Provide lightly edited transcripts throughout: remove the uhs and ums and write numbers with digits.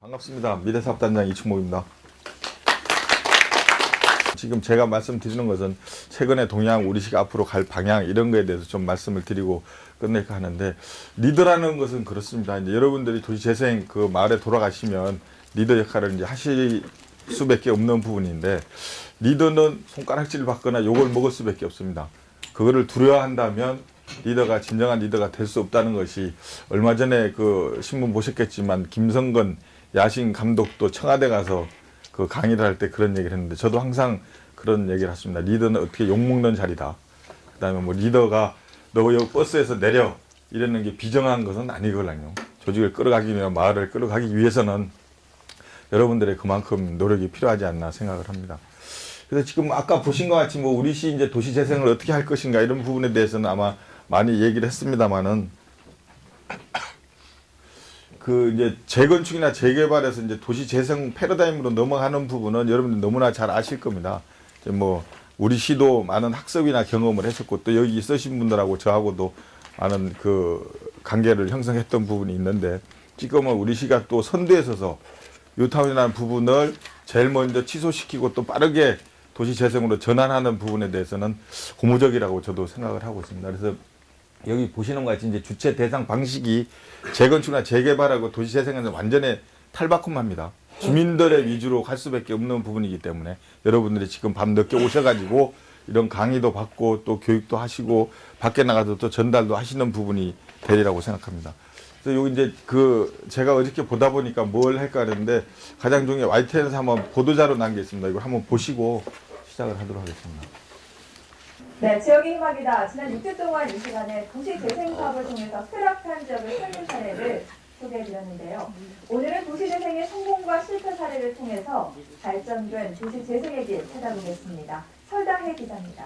반갑습니다. 미래사업단장 이충목입니다. 지금 제가 말씀드리는 것은 최근에 동양 우리시가 앞으로 갈 방향 이런 거에 대해서 좀 말씀을 드리고 끝낼까 하는데, 리더라는 것은 그렇습니다. 이제 여러분들이 도시재생 그 마을에 돌아가시면 리더 역할을 이제 하실 수밖에 없는 부분인데, 리더는 손가락질 받거나 욕을 먹을 수밖에 없습니다. 그거를 두려워한다면 리더가 진정한 리더가 될 수 없다는 것이, 얼마 전에 그 신문 보셨겠지만 김성근 야신 감독도 청와대 가서 그 강의를 할 때 그런 얘기를 했는데, 저도 항상 그런 얘기를 했습니다. 리더는 어떻게 욕먹는 자리다. 그 다음에 뭐 리더가 너 여기 버스에서 내려 이러는 게 비정한 것은 아니거든요. 조직을 끌어가기 위해, 마을을 끌어가기 위해서는 여러분들의 그만큼 노력이 필요하지 않나 생각을 합니다. 그래서 지금 아까 보신 것 같이 뭐 우리시 이제 도시 재생을 어떻게 할 것인가 이런 부분에 대해서는 아마 많이 얘기를 했습니다만은, 그 이제 재건축이나 재개발에서 이제 도시 재생 패러다임으로 넘어가는 부분은 여러분들 너무나 잘 아실 겁니다. 이제 뭐 우리 시도 많은 학습이나 경험을 했었고, 또 여기 있으신 분들하고 저하고도 많은 그 관계를 형성했던 부분이 있는데, 지금은 우리 시가 또 선두에 서서 뉴타운이라는 부분을 제일 먼저 취소시키고 또 빠르게 도시 재생으로 전환하는 부분에 대해서는 고무적이라고 저도 생각을 하고 있습니다. 그래서 여기 보시는 것 같이 이제 주체 대상 방식이 재건축이나 재개발하고 도시 재생은 완전히 탈바꿈합니다. 주민들의 위주로 갈 수밖에 없는 부분이기 때문에, 여러분들이 지금 밤 늦게 오셔가지고 이런 강의도 받고 또 교육도 하시고 밖에 나가서 또 전달도 하시는 부분이 되리라고 생각합니다. 그래서 여기 이제 그 제가 어저께 보다 보니까 뭘 할까 하는데, 가장 중요한 YTN에서 한번 보도자료 난 게 있습니다. 이걸 한번 보시고 시작을 하도록 하겠습니다. 네, 지역의 희망이다. 지난 6주 동안 이 시간에 도시 재생 사업을 통해서 쾌락한 지역을 살린 사례를 소개해드렸는데요. 오늘은 도시 재생의 성공과 실패 사례를 통해서 발전된 도시 재생의 길 찾아보겠습니다. 설다혜 기자입니다.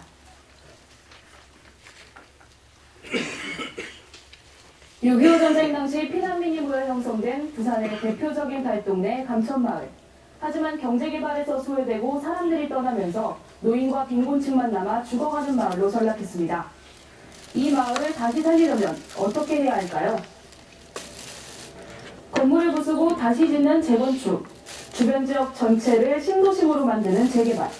6.25 전쟁 당시 피난민이 모여 형성된 부산의 대표적인 달동네 감천마을. 하지만 경제개발에서 소외되고 사람들이 떠나면서 노인과 빈곤층만 남아 죽어가는 마을로 전락했습니다. 이 마을을 다시 살리려면 어떻게 해야 할까요? 건물을 부수고 다시 짓는 재건축, 주변 지역 전체를 신도심으로 만드는 재개발.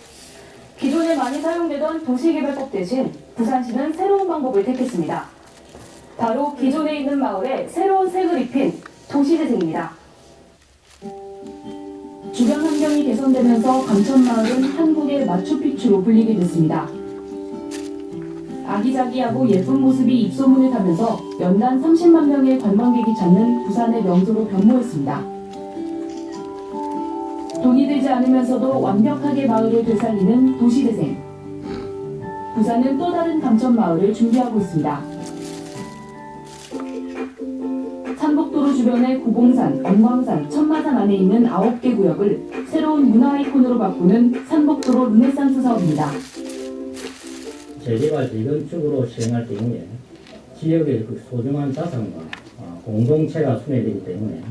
기존에 많이 사용되던 도시개발법 대신 부산시는 새로운 방법을 택했습니다. 바로 기존에 있는 마을에 새로운 색을 입힌 도시재생입니다. 주변 환경이 개선되면서 감천마을은 한국의 마추픽추로 불리게 됐습니다. 아기자기하고 예쁜 모습이 입소문을 타면서 연간 30만 명의 관광객이 찾는 부산의 명소로 변모했습니다. 돈이 들지 않으면서도 완벽하게 마을을 되살리는 도시재생. 부산은 또 다른 감천마을을 준비하고 있습니다. 산복도로 주변의 구봉산, 금광산, 천마산 안에 있는 9개 구역을 새로운 문화 아이콘으로 바꾸는 산복도로 르네상스 사업입니다. 재개발 재건축으로 시행할 경우에 지역의 그 소중한 자산과 공동체가 손해되기 때문에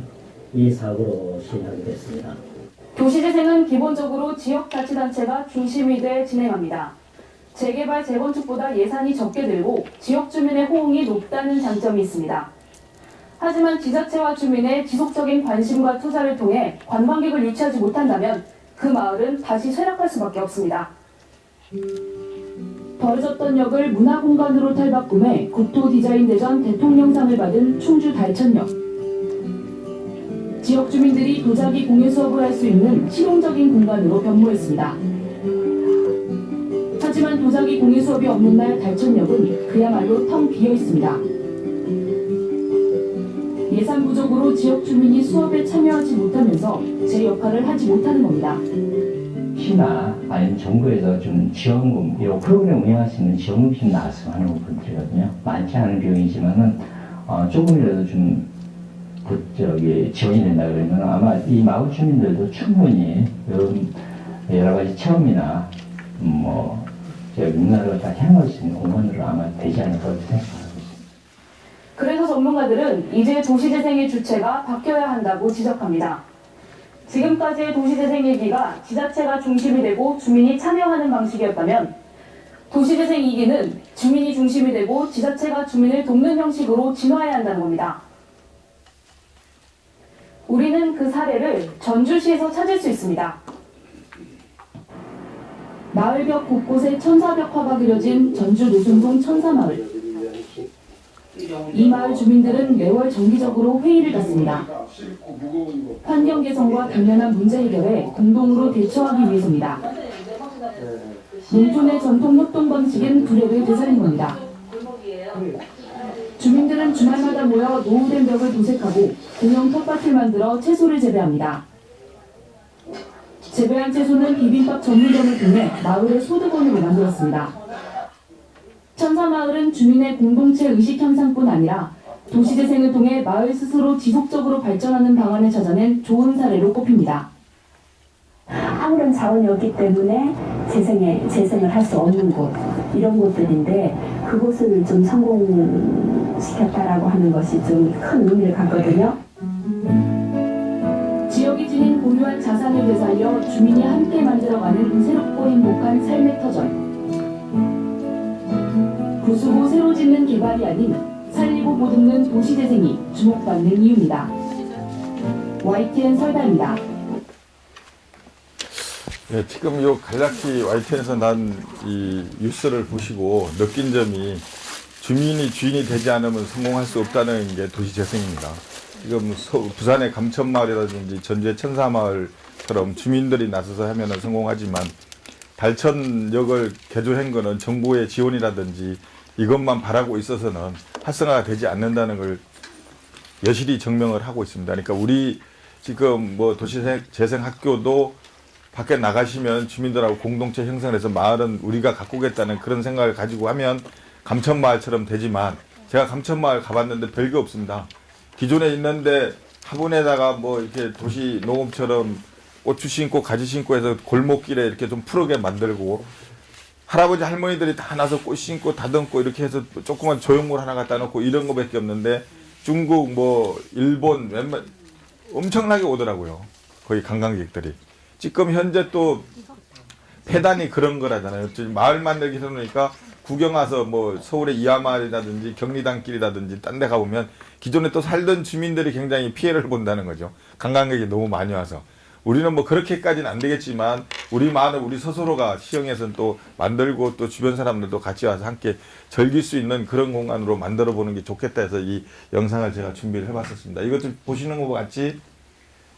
이 사업으로 시행하게 됐습니다. 도시재생은 기본적으로 지역자치단체가 중심이 돼 진행합니다. 재개발, 재건축보다 예산이 적게 들고 지역 주민의 호응이 높다는 장점이 있습니다. 하지만 지자체와 주민의 지속적인 관심과 투자를 통해 관광객을 유치하지 못한다면 그 마을은 다시 쇠락할 수밖에 없습니다. 버려졌던 역을 문화공간으로 탈바꿈해 국토디자인대전 대통령상을 받은 충주 달천역. 지역 주민들이 도자기 공예 수업을 할 수 있는 실용적인 공간으로 변모했습니다. 하지만 도자기 공예 수업이 없는 날 달천역은 그야말로 텅 비어 있습니다. 예산 부족으로 지역 주민이 수업에 참여하지 못하면서 제 역할을 하지 못하는 겁니다. 시나 아니면 정부에서 좀 지원금, 이 프로그램 운영할 수 있는 지원금 좀 나왔으면 하는 부분들이거든요. 많지 않은 비용이지만은 조금이라도 좀 지원이 된다 그러면 아마 이 마을 주민들도 충분히 이런 여러 가지 체험이나 문화를 다 향할 수 있는 공간으로 아마 되지 않을까 생각합니다. 그래서 전문가들은 이제 도시재생의 주체가 바뀌어야 한다고 지적합니다. 지금까지의 도시재생 얘기가 지자체가 중심이 되고 주민이 참여하는 방식이었다면, 도시재생 2기는 주민이 중심이 되고 지자체가 주민을 돕는 형식으로 진화해야 한다는 겁니다. 우리는 그 사례를 전주시에서 찾을 수 있습니다. 마을벽 곳곳에 천사벽화가 그려진 전주 노중동 천사마을. 이 마을 주민들은 매월 정기적으로 회의를 갖습니다. 환경 개선과 당면한 문제 해결에 공동으로 대처하기 위해서입니다. 농촌의 전통 협동 방식인 두렵의 되살린 겁니다. 주민들은 주말마다 모여 노후된 벽을 도색하고 공용 텃밭을 만들어 채소를 재배합니다. 재배한 채소는 비빔밥 전문점을 통해 마을의 소득원으로 만들었습니다. 천사마을은 주민의 공동체 의식 향상뿐 아니라 도시재생을 통해 마을 스스로 지속적으로 발전하는 방안을 찾아낸 좋은 사례로 꼽힙니다. 아무런 자원이 없기 때문에 재생을 할 수 없는 곳, 이런 곳들인데 그곳을 좀 성공시켰다라고 하는 것이 좀 큰 의미를 갖거든요. 지역이 지닌 고유한 자산을 되살려 주민이 함께 만들어가는 새롭고 행복한 삶의 터전. 부수고 새로 짓는 개발이 아닌 살리고 보듬는 도시재생이 주목받는 이유입니다. YTN 설다입니다. 네, 지금 요 간략히 YTN에서 난 이 뉴스를 보시고 느낀 점이 주민이 주인이 되지 않으면 성공할 수 없다는 게 도시재생입니다. 지금 부산의 감천마을이라든지 전주의 천사마을처럼 주민들이 나서서 하면 성공하지만 달천역을 개조한 거는 정부의 지원이라든지 이것만 바라고 있어서는 활성화가 되지 않는다는 걸 여실히 증명을 하고 있습니다. 그러니까 우리 지금 뭐 도시재생학교도 밖에 나가시면 주민들하고 공동체 형성해서 마을은 우리가 가꾸겠다는 그런 생각을 가지고 하면 감천마을처럼 되지만 제가 감천마을 가봤는데 별게 없습니다. 기존에 있는데 화분에다가 뭐 이렇게 도시 농업처럼 고추 심고 가지 심고 해서 골목길에 이렇게 좀 푸르게 만들고 할아버지 할머니들이 다 나서 꽃 심고 다듬고 이렇게 해서 조그만 조형물 하나 갖다 놓고 이런 거밖에 없는데 중국 뭐 일본 엄청나게 오더라고요. 거기 관광객들이. 지금 현재 또 폐단이 그런 거라잖아요. 마을 만들기 해놓으니까 구경 와서 뭐 서울의 이하마을이라든지 경리단길이라든지 딴 데 가보면 기존에 또 살던 주민들이 굉장히 피해를 본다는 거죠. 관광객이 너무 많이 와서. 우리는 뭐 그렇게까지는 안 되겠지만 우리 마을은 우리 스스로가 시흥에서는 또 만들고 또 주변 사람들도 같이 와서 함께 즐길 수 있는 그런 공간으로 만들어 보는 게 좋겠다 해서 이 영상을 제가 준비를 해봤었습니다. 이것도 보시는 것 같이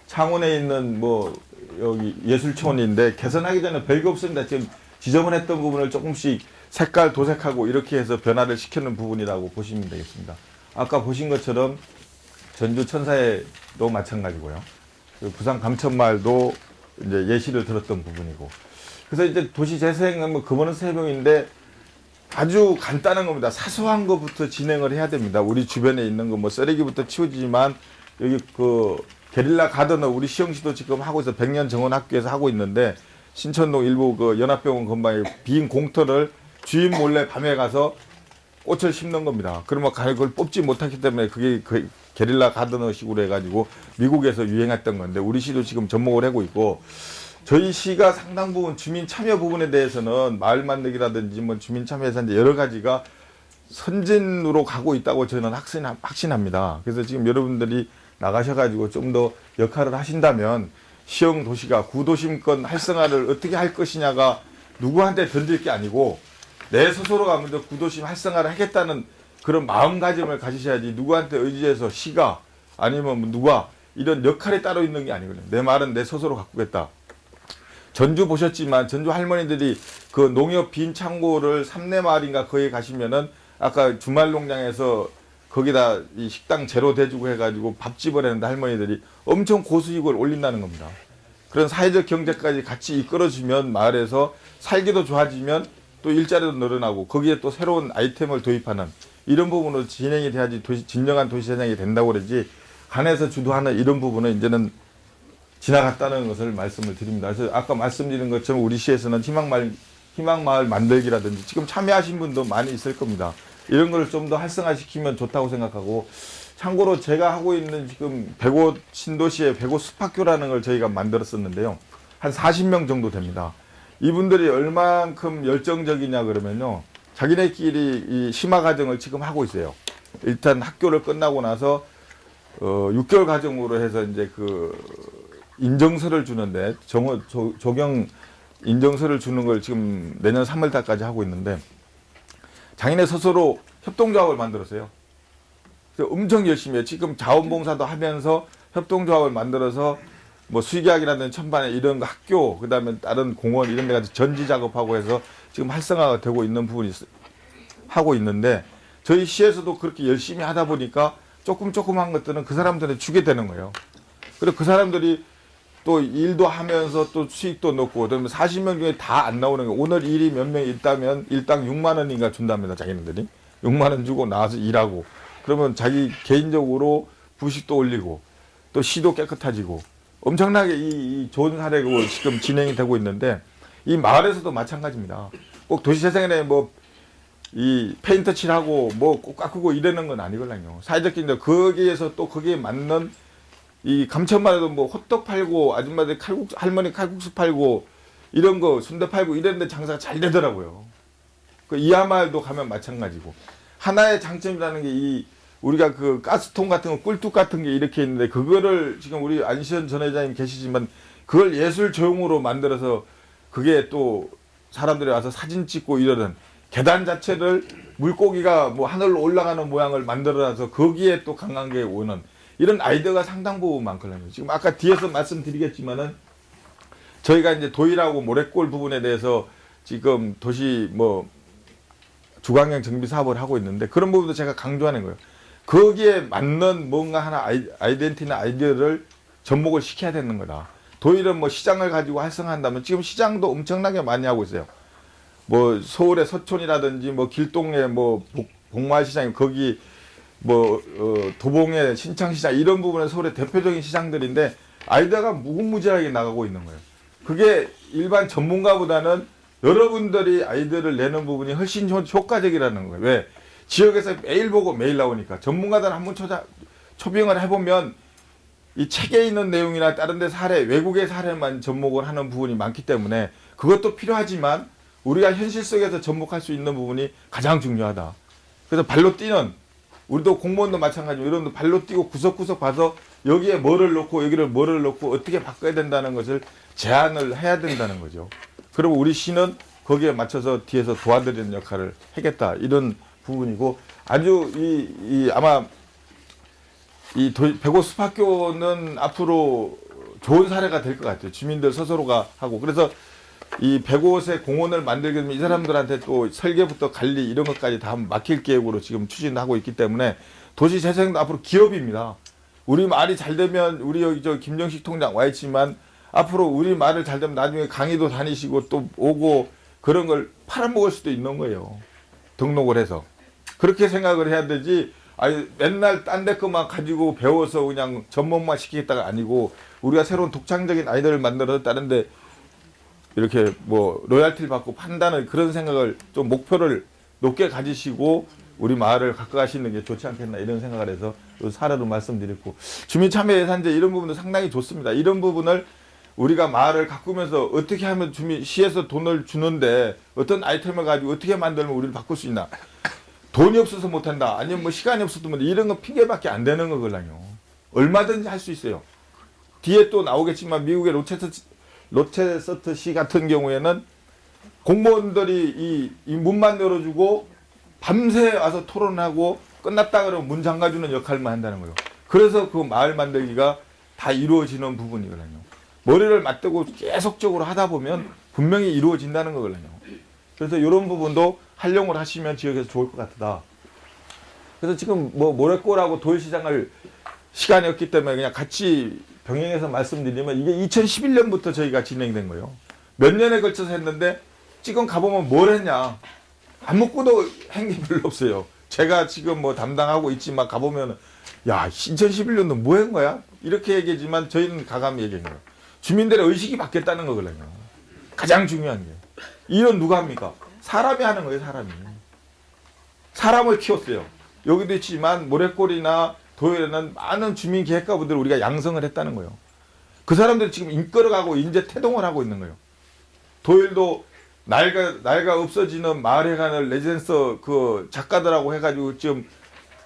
창원에 있는 뭐 여기 예술촌인데 개선하기 전에 별게 없습니다. 지금 지저분했던 부분을 조금씩 색깔 도색하고 이렇게 해서 변화를 시키는 부분이라고 보시면 되겠습니다. 아까 보신 것처럼 전주 천사에도 마찬가지고요. 부산 감천마을도 이제 예시를 들었던 부분이고. 그래서 이제 도시 재생은 뭐 그거는 세 명인데 아주 간단한 겁니다. 사소한 것부터 진행을 해야 됩니다. 우리 주변에 있는 거 뭐 쓰레기부터 치우지만 여기 그 게릴라 가든을 우리 시흥시도 지금 하고 있어. 100년 정원학교에서 하고 있는데 신천동 일부 그 연합병원 근방에 빈 공터를 주인 몰래 밤에 가서 꽃을 심는 겁니다. 그러면 그걸 뽑지 못하기 때문에 그게 그 게릴라 가든식으로 해가지고 미국에서 유행했던 건데 우리 시도 지금 접목을 하고 있고 저희 시가 상당 부분 주민 참여 부분에 대해서는 마을 만들기라든지 뭐 주민 참여에서 이제 여러 가지가 선진으로 가고 있다고 저는 확신합니다. 그래서 지금 여러분들이 나가셔가지고 좀 더 역할을 하신다면 시흥 도시가 구도심권 활성화를 어떻게 할 것이냐가 누구한테 던질 게 아니고 내 스스로가 먼저 구도심 활성화를 하겠다는 그런 마음가짐을 가지셔야지 누구한테 의지해서 시가 아니면 누가 이런 역할이 따로 있는 게 아니거든요. 내 말은 내 스스로 가꾸겠다. 전주 보셨지만 전주 할머니들이 그 농협 빈 창고를 삼내 마을인가 거기 가시면은 아까 주말 농장에서 거기다 이 식당 제로 대주고 해가지고 밥집을 했는데 할머니들이 엄청 고수익을 올린다는 겁니다. 그런 사회적 경제까지 같이 이끌어주면 마을에서 살기도 좋아지면 또 일자리도 늘어나고 거기에 또 새로운 아이템을 도입하는 이런 부분으로 진행이 돼야지 진정한 도시재생이 된다고 그러지 간에서 주도하는 이런 부분은 이제는 지나갔다는 것을 말씀을 드립니다. 그래서 아까 말씀드린 것처럼 우리 시에서는 희망마을 만들기라든지 지금 참여하신 분도 많이 있을 겁니다. 이런 걸 좀 더 활성화시키면 좋다고 생각하고 참고로 제가 하고 있는 지금 105 신도시의 105 숲학교라는 걸 저희가 만들었었는데요. 한 40명 정도 됩니다. 이분들이 얼만큼 열정적이냐 그러면요. 자기네끼리 이 심화 과정을 지금 하고 있어요. 일단 학교를 끝나고 나서 6개월 과정으로 해서 이제 그 인정서를 주는데 조경 인정서를 주는 걸 지금 내년 3월 달까지 하고 있는데 장인의 스스로 협동조합을 만들었어요. 그래서 엄청 열심히 해요. 지금 자원봉사도 하면서 협동조합을 만들어서 뭐 수의계약이라든지 천반에 이런 거 학교, 그 다음에 다른 공원 이런 데 가서 전지 작업하고 해서 지금 활성화가 되고 있는 부분이 하고 있는데 저희 시에서도 그렇게 열심히 하다 보니까 조금한 것들은 그 사람들한테 주게 되는 거예요. 그리고 그 사람들이 또 일도 하면서 또 수익도 넣고 그러면 40명 중에 다 안 나오는 거. 오늘 일이 몇 명 있다면 일당 6만 원인가 준답니다. 자기네들이 6만 원 주고 나와서 일하고 그러면 자기 개인적으로 부식도 올리고 또 시도 깨끗해지고 엄청나게 이 좋은 사례가 지금 진행이 되고 있는데 이 마을에서도 마찬가지입니다. 꼭 도시재생에 뭐 이 페인트 칠하고 뭐 꼭 깎고 이러는 건 아니거든요. 사회적인 거기에서 또 거기에 맞는 이 감천만 해도 뭐 호떡 팔고 아줌마들 할머니 칼국수 팔고 이런 거 순대 팔고 이랬는데 장사가 잘 되더라고요. 그 이하마을도 가면 마찬가지고 하나의 장점이라는 게 이 우리가 그 가스통 같은 거 꿀뚝 같은 게 이렇게 있는데 그거를 지금 우리 안시현 전 회장님 계시지만 그걸 예술 조형으로 만들어서 그게 또 사람들이 와서 사진 찍고 이러는 계단 자체를 물고기가 뭐 하늘로 올라가는 모양을 만들어놔서 거기에 또 관광객이 오는 이런 아이디어가 상당 부분 많거든요. 지금 아까 뒤에서 말씀드리겠지만은 저희가 이제 도일하고 모래골 부분에 대해서 지금 도시 뭐 주광경 정비 사업을 하고 있는데 그런 부분도 제가 강조하는 거예요. 거기에 맞는 뭔가 하나 아이덴티티나 아이디어를 접목을 시켜야 되는 거다. 도일은 뭐 시장을 가지고 활성화한다면 지금 시장도 엄청나게 많이 하고 있어요. 뭐 서울의 서촌이라든지 뭐 길동의 뭐 복마을시장 거기 뭐 도봉의 신창시장 이런 부분은 서울의 대표적인 시장들인데 아이디어가 무궁무진하게 나가고 있는 거예요. 그게 일반 전문가보다는 여러분들이 아이디어를 내는 부분이 훨씬 효과적이라는 거예요. 왜? 지역에서 매일 보고 매일 나오니까 전문가들 한번 초빙을 해보면 이 책에 있는 내용이나 다른 데 사례, 외국의 사례만 접목을 하는 부분이 많기 때문에 그것도 필요하지만 우리가 현실 속에서 접목할 수 있는 부분이 가장 중요하다. 그래서 발로 뛰는 우리도 공무원도 마찬가지로 이런 발로 뛰고 구석구석 봐서 여기에 뭐를 넣고 여기를 뭐를 넣고 어떻게 바꿔야 된다는 것을 제안을 해야 된다는 거죠. 그리고 우리 시는 거기에 맞춰서 뒤에서 도와드리는 역할을 하겠다 이런 부분이고 아주 아마 이 백오 숲학교는 앞으로 좋은 사례가 될 것 같아요. 주민들 스스로가 하고 그래서 이 105세 공원을 만들게 되면 이 사람들한테 또 설계부터 관리 이런 것까지 다 맡길 계획으로 지금 추진하고 있기 때문에 도시재생도 앞으로 기업입니다. 우리 말이 잘 되면 우리 여기 저 김정식 통장 와 있지만 앞으로 우리 말을 잘 되면 나중에 강의도 다니시고 또 오고 그런 걸 팔아먹을 수도 있는 거예요. 등록을 해서. 그렇게 생각을 해야 되지 아니 맨날 딴 데 것만 가지고 배워서 그냥 전문만 시키겠다가 아니고 우리가 새로운 독창적인 아이디어를 만들어서 다른 데 이렇게 뭐 로얄티를 받고 판다는 그런 생각을 좀 목표를 높게 가지시고 우리 마을을 가꿔가시는 게 좋지 않겠나 이런 생각을 해서 사례로 말씀드렸고 주민참여예산제 이런 부분도 상당히 좋습니다. 이런 부분을 우리가 마을을 가꾸면서 어떻게 하면 시에서 돈을 주는데 어떤 아이템을 가지고 어떻게 만들면 우리를 바꿀 수 있나 돈이 없어서 못한다 아니면 뭐 시간이 없어도 못 이런 건 핑계밖에 안 되는 거거든요. 얼마든지 할 수 있어요. 뒤에 또 나오겠지만 미국의 로체스터 시 같은 경우에는 공무원들이 이 문만 열어주고 밤새 와서 토론하고 끝났다 그러면 문 잠가주는 역할만 한다는 거예요. 그래서 그 마을 만들기가 다 이루어지는 부분이거든요. 머리를 맞대고 계속적으로 하다 보면 분명히 이루어진다는 거거든요. 그래서 이런 부분도 활용을 하시면 지역에서 좋을 것 같다. 그래서 지금 뭐 모래골하고 도일시장을 시간이 없기 때문에 그냥 같이 병행해서 말씀드리면 이게 2011년부터 저희가 진행된 거예요. 몇 년에 걸쳐서 했는데 지금 가보면 뭘 했냐. 아무것도 한 게 별로 없어요. 제가 지금 뭐 담당하고 있지만 가보면 야 2011년도 뭐 한 거야? 이렇게 얘기하지만 저희는 가감히 얘기한 거예요. 주민들의 의식이 바뀌었다는 거거든요. 가장 중요한 게. 이런 누가 합니까? 사람이 하는 거예요. 사람을 키웠어요. 여기도 있지만 모래골이나 도일에는 많은 주민기획가분들을 우리가 양성을 했다는 거예요. 그 사람들이 지금 인끌어가고 이제 태동을 하고 있는 거예요. 도일도 날가 없어지는 마을에 가는 레지던스 그 작가들하고 해가지고 지금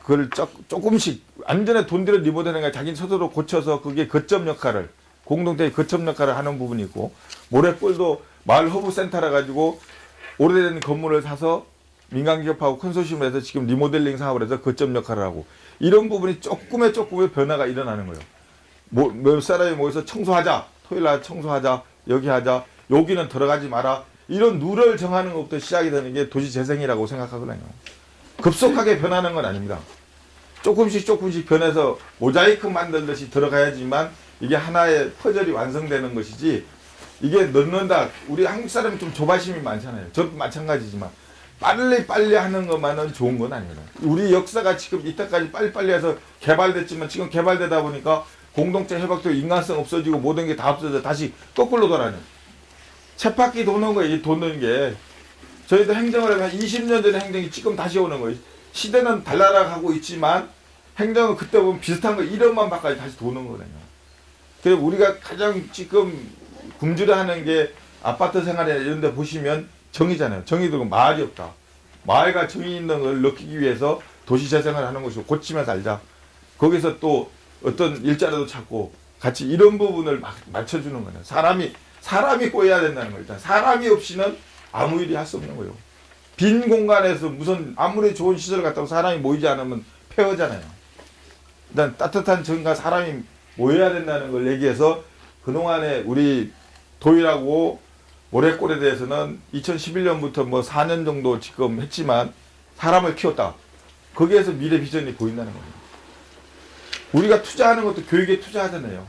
그걸 조금씩 안전에 돈 들여 리모델링 가 자기 스스로 고쳐서 그게 거점 역할을 공동체의 거점 역할을 하는 부분이 있고 모래골도 마을 허브센터라 가지고 오래된 건물을 사서 민간기업하고 컨소시엄을 해서 지금 리모델링 사업을 해서 거점 역할을 하고 이런 부분이 조금의 변화가 일어나는 거예요. 몇 사람이 모여서 청소하자. 토요일날 청소하자. 여기 하자. 여기는 들어가지 마라. 이런 룰을 정하는 것부터 시작이 되는 게 도시재생이라고 생각하거든요. 급속하게 변하는 건 아닙니다. 조금씩 변해서 모자이크 만들듯이 들어가야지만 이게 하나의 퍼즐이 완성되는 것이지 이게 넣는다. 우리 한국 사람이 좀 조바심이 많잖아요. 저도 마찬가지지만 빨리 하는 것만은 좋은 건 아닙니다. 우리 역사가 지금 이때까지 빨리빨리 해서 개발됐지만 지금 개발되다 보니까 공동체 회복도 인간성 없어지고 모든 게 다 없어져 다시 거꾸로 돌아가는 쳇바퀴 도는 거예요. 이 도는 게 저희도 행정을 하면 20년 전의 행정이 지금 다시 오는 거예요. 시대는 달라가고 있지만 행정은 그때 보면 비슷한 거 이름만 바꿔서 다시 도는 거거든요. 그래서 우리가 가장 지금 굶주려하는 게 아파트 생활이나 이런 데 보시면 정의잖아요. 정의도 마을이 없다. 마을과 정의 있는 걸 느끼기 위해서 도시 재생을 하는 것이고 고치면서 살자. 거기서 또 어떤 일자리도 찾고 같이 이런 부분을 맞춰주는 거예요. 사람이 꼬여야 된다는 거예요. 일단 사람이 없이는 아무 일이 할 수 없는 거예요. 빈 공간에서 무슨 아무리 좋은 시설을 갖다가 사람이 모이지 않으면 폐허잖아요. 일단 따뜻한 정과 사람이 모여야 된다는 걸 얘기해서 그동안에 우리 도일하고 모래골에 대해서는 2011년부터 뭐 4년 정도 지금 했지만 사람을 키웠다. 거기에서 미래 비전이 보인다는 거예요. 우리가 투자하는 것도 교육에 투자하잖아요.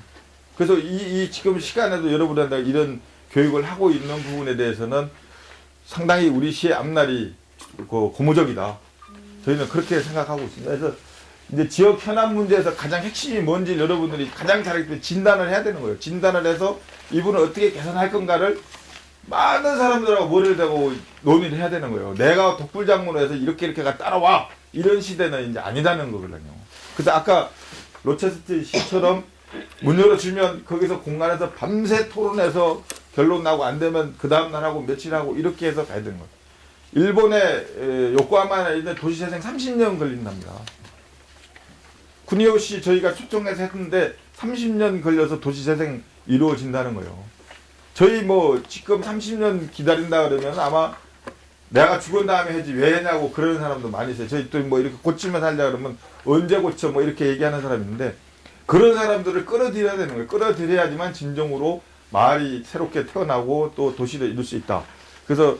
그래서 이 지금 시간에도 여러분한테 이런 교육을 하고 있는 부분에 대해서는 상당히 우리 시의 앞날이 고무적이다. 저희는 그렇게 생각하고 있습니다. 그래서 이제 지역 현안 문제에서 가장 핵심이 뭔지 여러분들이 가장 잘 알기 때문에 진단을 해야 되는 거예요. 진단을 해서 이분은 어떻게 개선할 건가를 많은 사람들하고 머리를 대고 논의를 해야 되는 거예요. 내가 독불장군으로 해서 이렇게가 따라와. 이런 시대는 이제 아니다는 거거든요. 그래서 아까 로체스트 시처럼 문 열어주면 거기서 공간에서 밤새 토론해서 결론 나고 안 되면 그 다음날 하고 며칠 하고 이렇게 해서 가야 되는 거예요. 일본의 요코하마에 있는 도시재생 30년 걸린답니다. 쿠니오시 저희가 초청해서 했는데 30년 걸려서 도시재생 이루어진다는 거예요. 저희 뭐 지금 30년 기다린다 그러면 아마 내가 죽은 다음에 해지 왜 했냐고 그러는 사람도 많이 있어요. 저희 또 뭐 이렇게 고치면 살자 그러면 언제 고쳐 뭐 이렇게 얘기하는 사람이 있는데 그런 사람들을 끌어들여야 되는 거예요. 끌어들여야지만 진정으로 마을이 새롭게 태어나고 또 도시를 이룰 수 있다. 그래서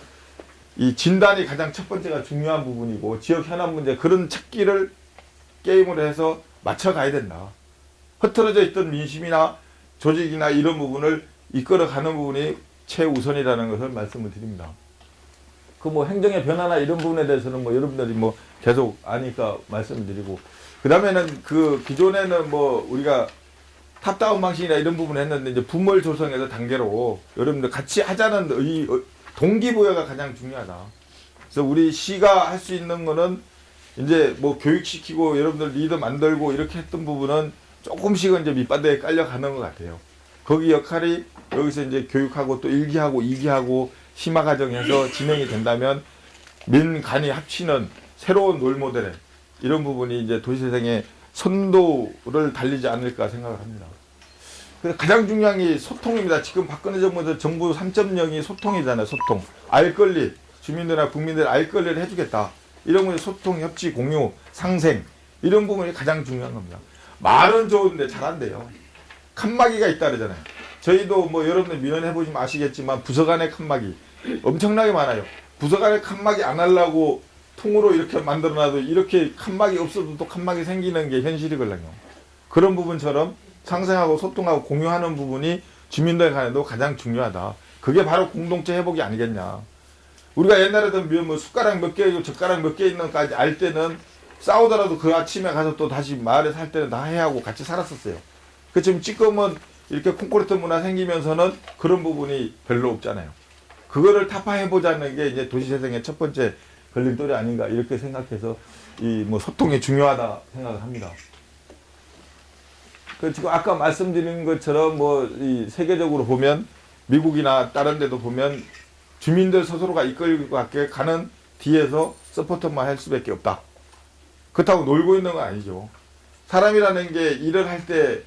이 진단이 가장 첫 번째가 중요한 부분이고 지역 현안 문제 그런 찾기를 게임으로 해서 맞춰가야 된다. 흐트러져 있던 민심이나 조직이나 이런 부분을 이끌어가는 부분이 최우선이라는 것을 말씀을 드립니다. 그 뭐 행정의 변화나 이런 부분에 대해서는 뭐 여러분들이 뭐 계속 아니까 말씀을 드리고 그 다음에는 그 기존에는 뭐 우리가 탑다운 방식이나 이런 부분을 했는데 이제 부물 조성해서 단계로 여러분들 같이 하자는 이 동기부여가 가장 중요하다. 그래서 우리 시가 할 수 있는 거는 이제 뭐 교육시키고 여러분들 리더 만들고 이렇게 했던 부분은 조금씩은 이제 밑바닥에 깔려가는 것 같아요. 거기 역할이 여기서 이제 교육하고 또 1기하고 2기하고 심화 과정에서 진행이 된다면 민간이 합치는 새로운 롤모델에 이런 부분이 이제 도시재생의 선도를 달리지 않을까 생각을 합니다. 그래서 가장 중요한 게 소통입니다. 지금 박근혜 정부에서 정부 3.0이 소통이잖아요. 소통. 알 권리. 주민들이나 국민들 알 권리를 해주겠다. 이런 분이 소통, 협치, 공유, 상생 이런 부분이 가장 중요한 겁니다. 말은 좋은데 잘 안 돼요. 칸막이가 있다 그러잖아요. 저희도 뭐 여러분들 민원해보시면 아시겠지만 부서간의 칸막이 엄청나게 많아요. 부서간의 칸막이 안 하려고 통으로 이렇게 만들어놔도 이렇게 칸막이 없어도 또 칸막이 생기는 게 현실이거든요. 그런 부분처럼 상생하고 소통하고 공유하는 부분이 주민들 간에도 가장 중요하다. 그게 바로 공동체 회복이 아니겠냐. 우리가 옛날에도 뭐 숟가락 몇 개이고 젓가락 몇 개 있는까지 알 때는 싸우더라도 그 아침에 가서 또 다시 마을에 살 때는 다 해하고 같이 살았었어요. 그 지금 지금은 이렇게 콘크리트 문화 생기면서는 그런 부분이 별로 없잖아요. 그거를 타파해보자는 게 이제 도시재생의 첫 번째 걸림돌이 아닌가 이렇게 생각해서 이 뭐 소통이 중요하다 생각을 합니다. 그 지금 아까 말씀드린 것처럼 뭐 이 세계적으로 보면 미국이나 다른 데도 보면 주민들 스스로가 이끌고 가는 뒤에서 서포터만 할 수밖에 없다. 그렇다고 놀고 있는 건 아니죠. 사람이라는 게 일을 할 때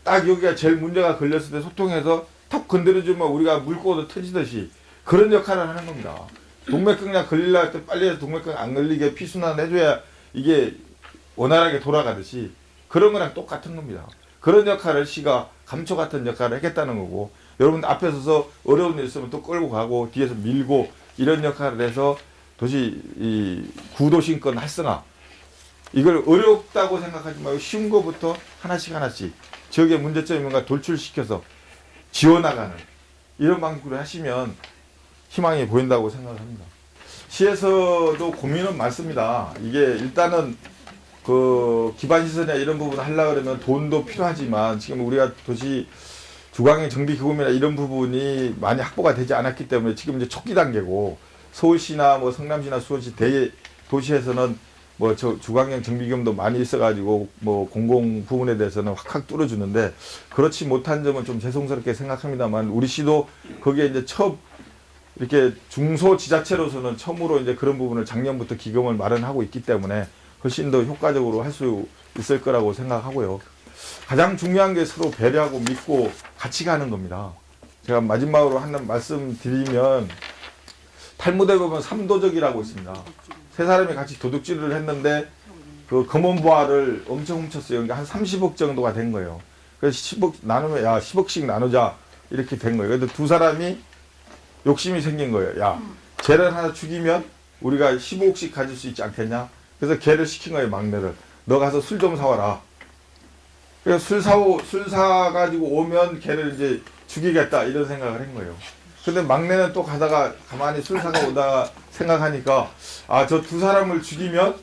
딱 여기가 제일 문제가 걸렸을 때 소통해서 턱 건드려주면 우리가 물고도 터지듯이 그런 역할을 하는 겁니다. 동맥경락 걸리려 할 때 빨리 해서 동맥경락 안 걸리게 피순환 해줘야 이게 원활하게 돌아가듯이 그런 거랑 똑같은 겁니다. 그런 역할을 시가 감초 같은 역할을 하겠다는 거고, 여러분 앞에 서서 어려운 일 있으면 또 끌고 가고 뒤에서 밀고 이런 역할을 해서 도시 이 구도심권 활성화, 이걸 어렵다고 생각하지 말고 쉬운 거부터 하나씩 지역의 문제점이 뭔가 돌출시켜서 지워나가는 이런 방식으로 하시면 희망이 보인다고 생각합니다. 시에서도 고민은 많습니다. 이게 일단은 그 기반시설이나 이런 부분 하려고 그러면 돈도 필요하지만 지금 우리가 도시 주광역 정비기금이나 이런 부분이 많이 확보가 되지 않았기 때문에 지금 이제 초기 단계고, 서울시나 뭐 성남시나 수원시 대도시에서는 뭐 저 주광역 정비기금도 많이 있어가지고 뭐 공공 부분에 대해서는 확 뚫어주는데, 그렇지 못한 점은 좀 죄송스럽게 생각합니다만 우리 시도 거기에 이제 이렇게 중소지자체로서는 처음으로 이제 그런 부분을 작년부터 기금을 마련하고 있기 때문에 훨씬 더 효과적으로 할 수 있을 거라고 생각하고요. 가장 중요한 게 서로 배려하고 믿고 같이 가는 겁니다. 제가 마지막으로 하나 말씀드리면, 탈무드에 보면 삼도적이라고 있습니다. 세 사람이 같이 도둑질을 했는데 그 검은보화를 엄청 훔쳤어요. 그러니까 한 30억 정도가 된 거예요. 그래서 10억 나누면, 야 10억씩 나누자 이렇게 된 거예요. 그래서 두 사람이 욕심이 생긴 거예요. 야, 쟤를 하나 죽이면 우리가 15억씩 가질 수 있지 않겠냐? 그래서 걔를 시킨 거예요, 막내를. 너 가서 술 좀 사와라. 그래서 술 사가지고 오면 걔를 이제 죽이겠다 이런 생각을 한 거예요. 근데 막내는 또 가다가 가만히 술 사가 오다가 생각하니까, 아, 저 두 사람을 죽이면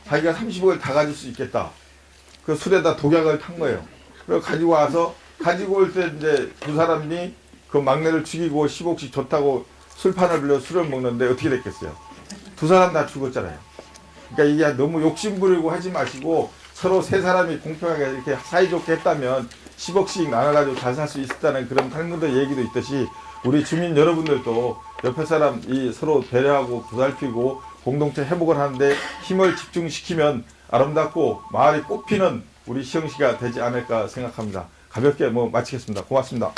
자기가 30억을 다 가질 수 있겠다. 그 술에다 독약을 탄 거예요. 그래서 가지고 와서, 가지고 올 때 이제 두 사람이 그 막내를 죽이고 15억씩 줬다고 술판을 빌려 술을 먹는데 어떻게 됐겠어요? 두 사람 다 죽었잖아요. 그러니까 이게 너무 욕심부리고 하지 마시고, 서로 세 사람이 공평하게 이렇게 사이좋게 했다면 10억씩 나눠가지고 잘 살 수 있었다는 그런 탈무드 얘기도 있듯이, 우리 주민 여러분들도 옆에 사람 이 서로 배려하고 보살피고 공동체 회복을 하는데 힘을 집중시키면 아름답고 마을이 꽃피는 우리 시흥시가 되지 않을까 생각합니다. 가볍게 뭐 마치겠습니다. 고맙습니다.